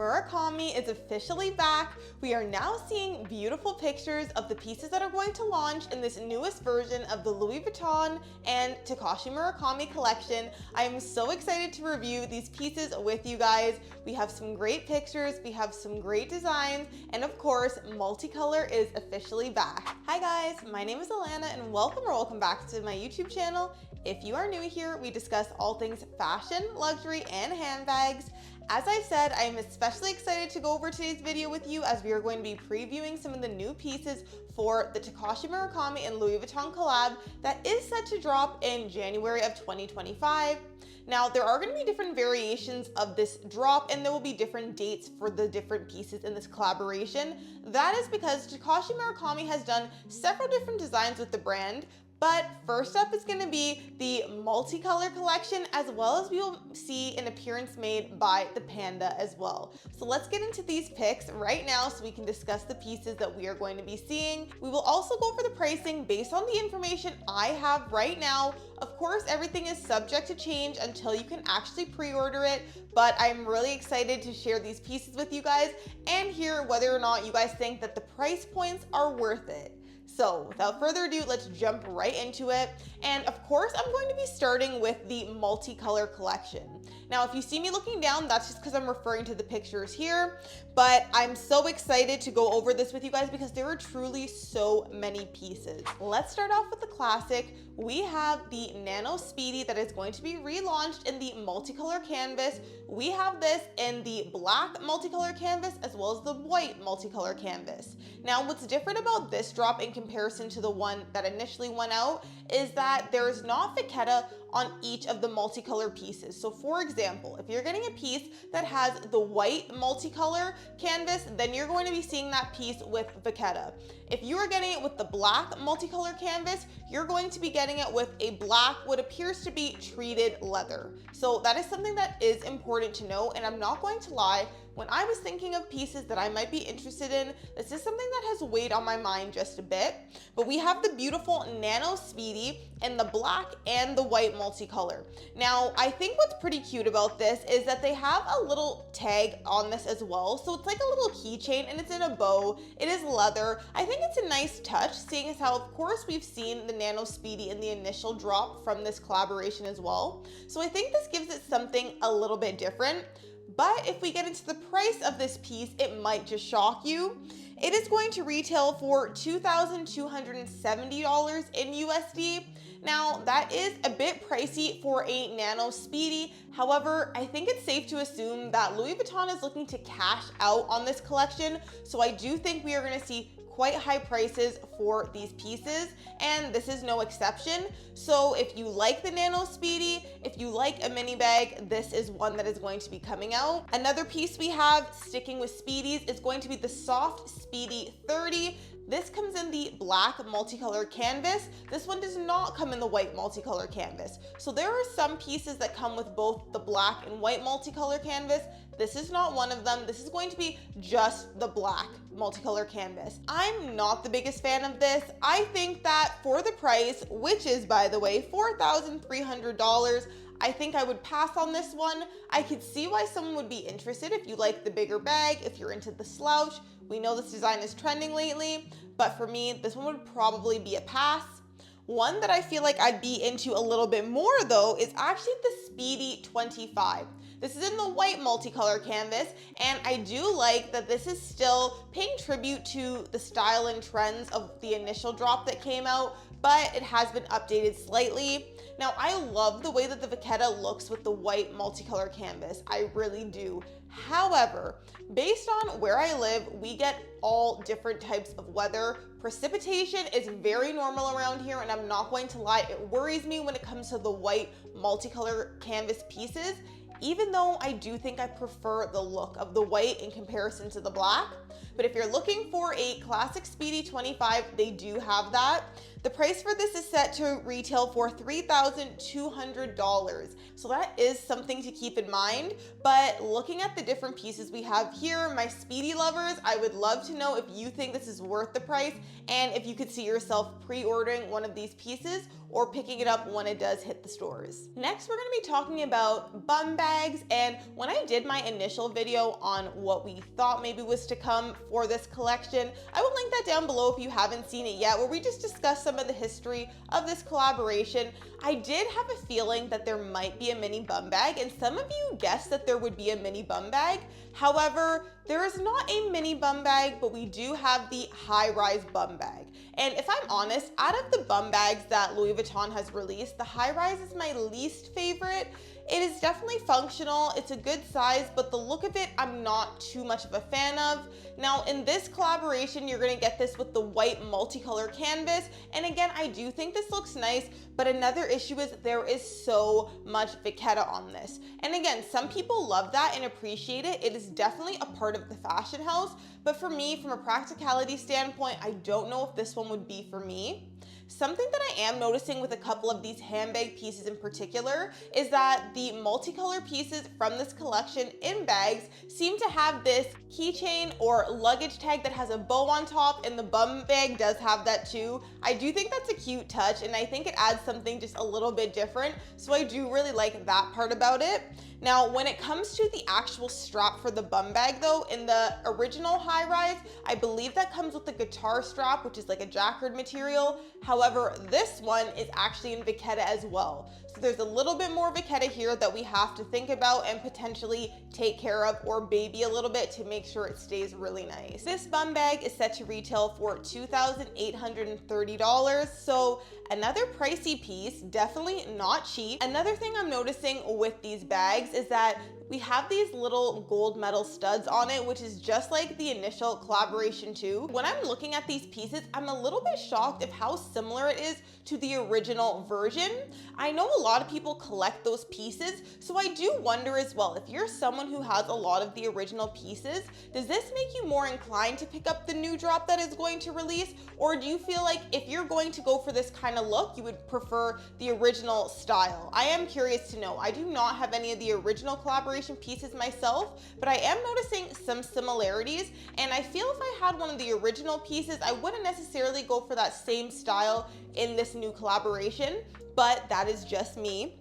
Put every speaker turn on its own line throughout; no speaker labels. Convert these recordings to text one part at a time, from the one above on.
Murakami is officially back. We are now seeing beautiful pictures of the pieces that are going to launch in this newest version of the Louis Vuitton and Takashi Murakami collection. I am so excited to review these pieces with you guys. We have some great pictures, we have some great designs, and of course, Multicolor is officially back. Hi guys, my name is Alana and welcome back to my YouTube channel. If you are new here, we discuss all things fashion, luxury, and handbags. As I said, I am especially excited to go over today's video with you as we are going to be previewing some of the new pieces for the Takashi Murakami and Louis Vuitton collab that is set to drop in January of 2025. Now, there are going to be different variations of this drop and there will be different dates for the different pieces in this collaboration. That is because Takashi Murakami has done several different designs with the brand. But first up is going to be the Multicolor Collection, as well as we will see an appearance made by the Panda as well. So let's get into these picks right now so we can discuss the pieces that we are going to be seeing. We will also go over the pricing based on the information I have right now. Of course, everything is subject to change until you can actually pre-order it, but I'm really excited to share these pieces with you guys and hear whether or not you guys think that the price points are worth it. So without further ado, let's jump right into it. And of course, I'm going to be starting with the Multicolor Collection. Now, if you see me looking down, that's just because I'm referring to the pictures here, but I'm so excited to go over this with you guys because there are truly so many pieces. Let's start off with the classic. We have the Nano Speedy that is going to be relaunched in the multicolor canvas. We have this in the black multicolor canvas as well as the white multicolor canvas. Now, what's different about this drop in comparison to the one that initially went out is that there is not vachetta on each of the multicolor pieces. So for example, if you're getting a piece that has the white multicolor canvas, then you're going to be seeing that piece with vachetta. If you are getting it with the black multicolor canvas, you're going to be getting it with a black, what appears to be treated leather. So that is something that is important to know, and I'm not going to lie, when I was thinking of pieces that I might be interested in, this is something that has weighed on my mind just a bit. But we have the beautiful Nano Speedy in the black and the white multicolor. Now, I think what's pretty cute about this is that they have a little tag on this as well. So it's like a little keychain and it's in a bow. It is leather. I think it's a nice touch, seeing as how, of course, we've seen the Nano Speedy in the initial drop from this collaboration as well. So I think this gives it something a little bit different. But if we get into the price of this piece, it might just shock you. It is going to retail for $2,270 in USD. Now, that is a bit pricey for a Nano Speedy. However, I think it's safe to assume that Louis Vuitton is looking to cash out on this collection. So I do think we are going to see quite high prices for these pieces, and this is no exception. So if you like the Nano Speedy, if you like a mini bag, this is one that is going to be coming out. Another piece we have, sticking with Speedies, is going to be the Soft Speedy 30. This comes in the black multicolor canvas. This one does not come in the white multicolor canvas. So there are some pieces that come with both the black and white multicolor canvas. This is not one of them. This is going to be just the black multicolor canvas. I'm not the biggest fan of this. I think that for the price, which is, by the way, $4,300, I think I would pass on this one. I could see why someone would be interested if you like the bigger bag, if you're into the slouch. We know this design is trending lately, but for me, this one would probably be a pass. One that I feel like I'd be into a little bit more though is actually the Speedy 25. This is in the white multicolor canvas, and I do like that this is still paying tribute to the style and trends of the initial drop that came out, but it has been updated slightly. Now, I love the way that the vachetta looks with the white multicolor canvas. I really do. However, based on where I live, we get all different types of weather. Precipitation is very normal around here, and I'm not going to lie, it worries me when it comes to the white multicolor canvas pieces, even though I do think I prefer the look of the white in comparison to the black. But if you're looking for a classic Speedy 25, they do have that. The price for this is set to retail for $3,200. So that is something to keep in mind. But looking at the different pieces we have here, my speedy lovers, I would love to know if you think this is worth the price and if you could see yourself pre-ordering one of these pieces or picking it up when it does hit the stores. Next, we're gonna be talking about bum bags, and when I did my initial video on what we thought maybe was to come for this collection, I will link that down below if you haven't seen it yet, where we just discussed some of the history of this collaboration. I did have a feeling that there might be a mini bum bag, and some of you guessed that there would be a mini bum bag. However, there is not a mini bum bag, but we do have the high-rise bum bag. And if I'm honest, out of the bum bags that Louis Vuitton has released, the high-rise is my least favorite. It is definitely functional, it's a good size, but the look of it, I'm not too much of a fan of. Now, in this collaboration, you're gonna get this with the white multicolor canvas. And again, I do think this looks nice, but another issue is there is so much vachetta on this. And again, some people love that and appreciate it. It is definitely a part of the fashion house, but for me, from a practicality standpoint, I don't know if this one would be for me. Something that I am noticing with a couple of these handbag pieces in particular is that the multicolor pieces from this collection in bags seem to have this keychain or luggage tag that has a bow on top, and the bum bag does have that too. I do think that's a cute touch, and I think it adds something just a little bit different, so I do really like that part about it. Now, when it comes to the actual strap for the bum bag though, in the original high rise, I believe that comes with the guitar strap, which is like a jacquard material. However, this one is actually in vachetta as well. So there's a little bit more vachetta here that we have to think about and potentially take care of or baby a little bit to make sure it stays really nice. This bum bag is set to retail for $2,830. So another pricey piece, definitely not cheap. Another thing I'm noticing with these bags is that we have these little gold metal studs on it, which is just like the initial collaboration too. When I'm looking at these pieces, I'm a little bit shocked of how similar it is to the original version. I know a lot of people collect those pieces, so I do wonder as well, if you're someone who has a lot of the original pieces, does this make you more inclined to pick up the new drop that is going to release? Or do you feel like if you're going to go for this kind of look, you would prefer the original style? I am curious to know. I do not have any of the original collaboration pieces myself, but I am noticing some similarities, and I feel if I had one of the original pieces, I wouldn't necessarily go for that same style in this new collaboration, but that is just me.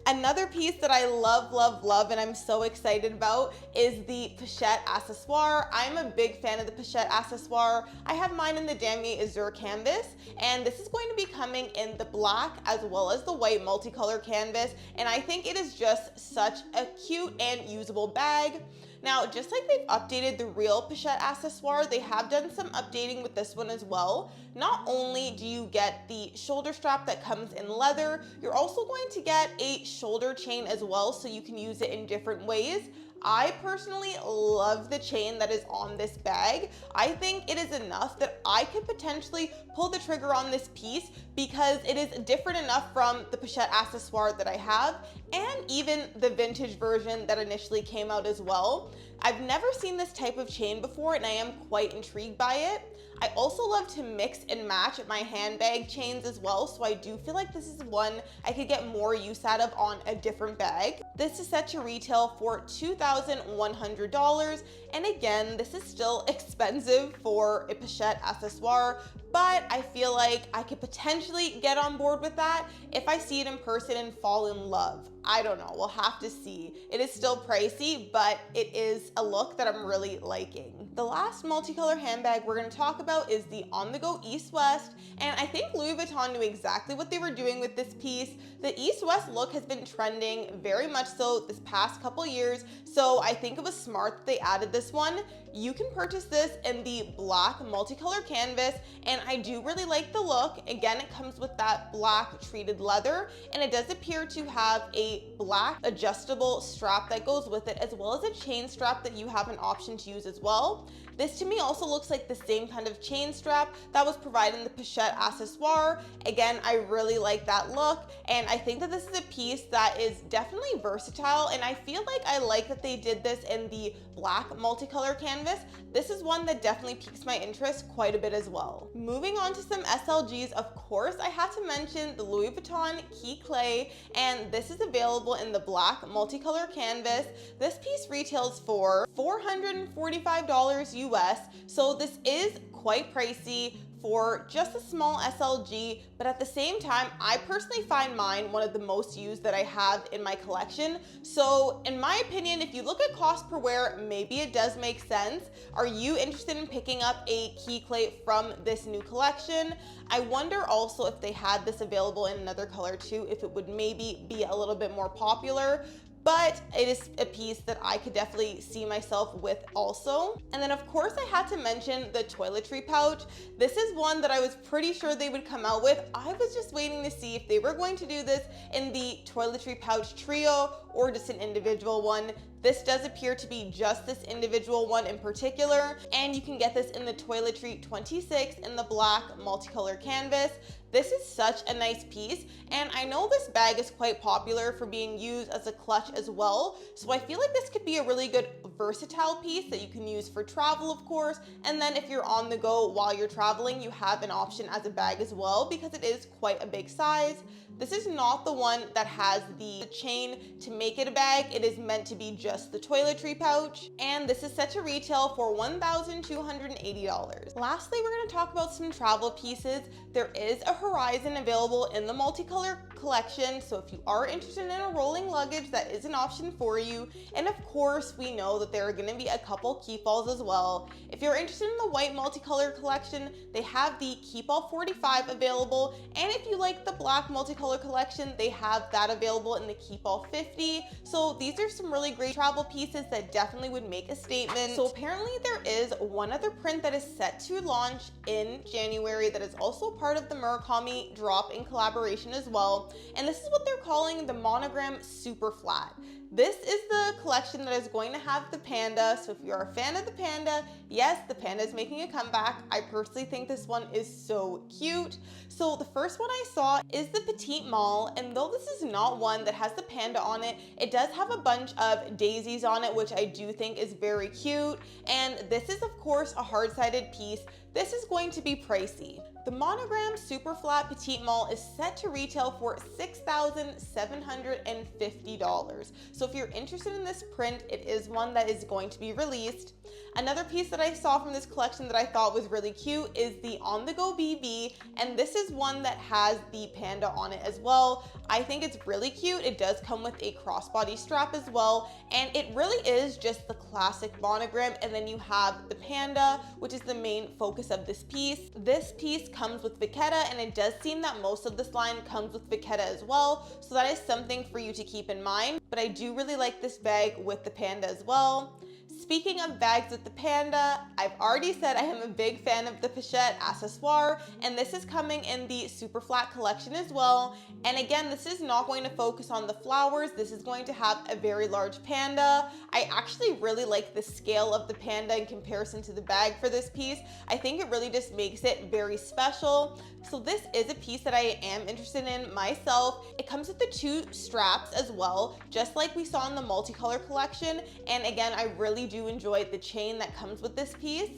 Another piece that I love, love, love, and I'm so excited about is the pochette accessoire. I'm a big fan of the pochette accessoire. I have mine in the Damier Azur canvas, and this is going to be coming in the black as well as the white multicolor canvas, and I think it is just such a cute and usable bag. Now, just like they've updated the real pochette accessoire, they have done some updating with this one as well. Not only do you get the shoulder strap that comes in leather, you're also going to get a shoulder chain as well, so you can use it in different ways. I personally love the chain that is on this bag. I think it is enough that I could potentially pull the trigger on this piece because it is different enough from the pochette accessoire that I have and even the vintage version that initially came out as well. I've never seen this type of chain before, and I am quite intrigued by it. I also love to mix and match my handbag chains as well, so I do feel like this is one I could get more use out of on a different bag. This is set to retail for $2,100, and again, this is still expensive for a pochette accessoire, but I feel like I could potentially get on board with that if I see it in person and fall in love. I don't know, we'll have to see. It is still pricey, but it is a look that I'm really liking. The last multicolor handbag we're gonna talk about is the On The Go East-West, and I think Louis Vuitton knew exactly what they were doing with this piece. The East-West look has been trending very much so this past couple years, so I think it was smart that they added this one. You can purchase this in the black multicolor canvas, and I do really like the look. Again, it comes with that black treated leather, and it does appear to have a black adjustable strap that goes with it, as well as a chain strap that you have an option to use as well. This to me also looks like the same kind of chain strap that was provided in the pochette accessoire. Again, I really like that look, and I think that this is a piece that is definitely versatile, and I feel like I like that they did this in the black multicolor canvas. This is one that definitely piques my interest quite a bit as well. Moving on to some SLGs, of course, I had to mention the Louis Vuitton Key Clay, and this is available in the black multicolor canvas. This piece retails for $445 US, so this is quite pricey for just a small SLG, but at the same time, I personally find mine one of the most used that I have in my collection. So in my opinion, if you look at cost per wear, maybe it does make sense. Are you interested in picking up a key clay from this new collection? I wonder also if they had this available in another color too, if it would maybe be a little bit more popular. But it is a piece that I could definitely see myself with also. And then of course I had to mention the toiletry pouch. This is one that I was pretty sure they would come out with. I was just waiting to see if they were going to do this in the toiletry pouch trio or just an individual one. This does appear to be just this individual one in particular, and you can get this in the toiletry 26 in the black multicolor canvas. This is such a nice piece, and I know this bag is quite popular for being used as a clutch as well, so I feel like this could be a really good versatile piece that you can use for travel, of course, and then if you're on the go while you're traveling, you have an option as a bag as well because it is quite a big size. This is not the one that has the chain to make it a bag. It is meant to be just the toiletry pouch, and this is set to retail for $1,280. Lastly, we're going to talk about some travel pieces. There is a Horizon available in the Multicolor Collection, so if you are interested in a rolling luggage, that is an option for you. And of course, we know that there are going to be a couple Keepalls as well. If you're interested in the white Multicolor Collection, they have the Keepall 45 available, and if you like the black Multicolor Collection, they have that available in the Keepall 50. So these are some really great travel pieces that definitely would make a statement. So apparently there is one other print that is set to launch in January that is also part of the Murakami drop in collaboration as well. And this is what they're calling the monogram Superflat. This is the collection that is going to have the panda. So if you're a fan of the panda, yes, the panda is making a comeback. I personally think this one is so cute. So the first one I saw is the Petite Malle, and though this is not one that has the panda on it, it does have a bunch of daisies on it, which I do think is very cute. And this is of course a hard-sided piece. This is going to be pricey. The monogram Superflat Petite Malle is set to retail for $6,750. So if you're interested in this print, it is one that is going to be released. Another piece that I saw from this collection that I thought was really cute is the On The Go BB, and this is one that has the panda on it as well. I think it's really cute. It does come with a crossbody strap as well, and it really is just the classic monogram, and then you have the panda, which is the main focus of this piece. This piece comes with vachetta, and it does seem that most of this line comes with vachetta as well, so that is something for you to keep in mind. But I do really like this bag with the panda as well. Speaking of bags with the panda, I've already said I am a big fan of the pochette accessoire, and this is coming in the Superflat Collection as well. And again, this is not going to focus on the flowers. This is going to have a very large panda. I actually really like the scale of the panda in comparison to the bag for this piece. I think it really just makes it very special. So this is a piece that I am interested in myself. It comes with the two straps as well, just like we saw in the Multicolor Collection. And again, I really do enjoy the chain that comes with this piece.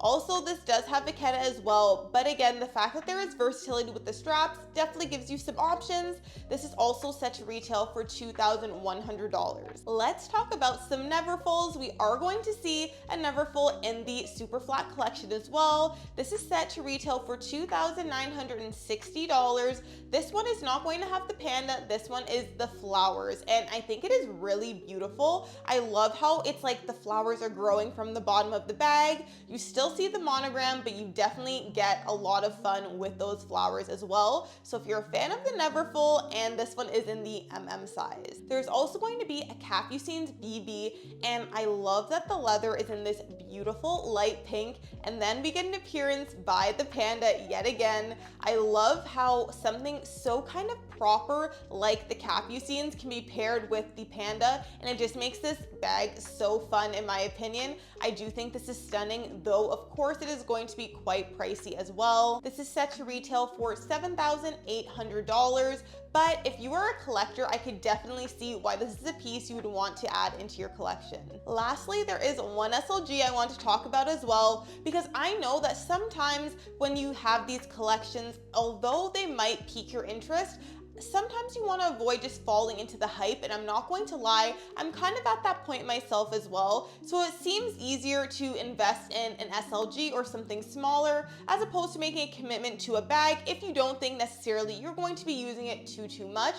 Also, this does have vachetta as well, but again, the fact that there is versatility with the straps definitely gives you some options. This is also set to retail for $2,100. Let's talk about some Neverfulls. We are going to see a Neverfull in the Superflat Collection as well. This is set to retail for $2,960. This one is not going to have the panda. This one is the flowers, and I think it is really beautiful. I love how it's like the flowers are growing from the bottom of the bag. You still see the monogram, but you definitely get a lot of fun with those flowers as well. So if you're a fan of the Neverfull, and this one is in the MM size. There's also going to be a Capucines BB, and I love that the leather is in this beautiful light pink, and then we get an appearance by the panda yet again. I love how something so kind of proper like the Capucines can be paired with the panda, and it just makes this bag so fun in my opinion. I do think this is stunning, though of course it is going to be quite pricey as well. This is set to retail for $7,800, but if you are a collector, I could definitely see why this is a piece you would want to add into your collection. Lastly, there is one SLG I want to talk about as well, because I know that sometimes when you have these collections, although they might pique your interest, sometimes you want to avoid just falling into the hype, and I'm not going to lie, I'm kind of at that point myself as well. So it seems easier to invest in an SLG or something smaller as opposed to making a commitment to a bag if you don't think necessarily you're going to be using it too much.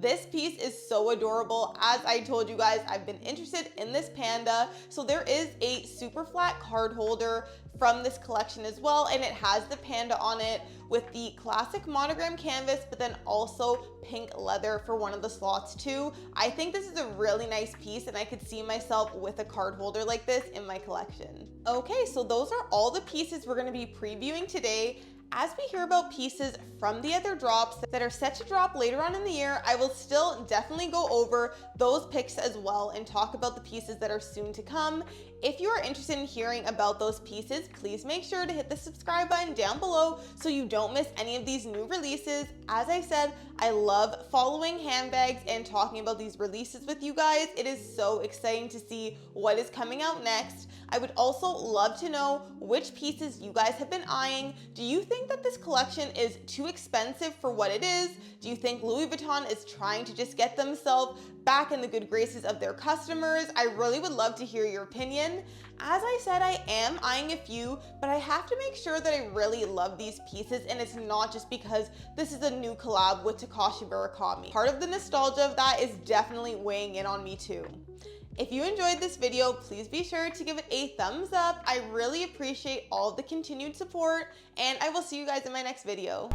This piece is so adorable. As I told you guys, I've been interested in this panda. So there is a super flat card holder from this collection as well, and it has the panda on it with the classic monogram canvas, but then also pink leather for one of the slots too. I think this is a really nice piece, and I could see myself with a card holder like this in my collection. Okay, so those are all the pieces we're going to be previewing today. As we hear about pieces from the other drops that are set to drop later on in the year, I will still definitely go over those picks as well and talk about the pieces that are soon to come. If you are interested in hearing about those pieces, please make sure to hit the subscribe button down below so you don't miss any of these new releases. As I said, I love following handbags and talking about these releases with you guys. It is so exciting to see what is coming out next. I would also love to know which pieces you guys have been eyeing. Do you think that this collection is too expensive for what it is? Do you think Louis Vuitton is trying to just get themselves back in the good graces of their customers? I really would love to hear your opinion. As I said, I am eyeing a few, but I have to make sure that I really love these pieces, and it's not just because this is a new collab with Takashi Murakami. Part of the nostalgia of that is definitely weighing in on me too. If you enjoyed this video, please be sure to give it a thumbs up. I really appreciate all the continued support, and I will see you guys in my next video.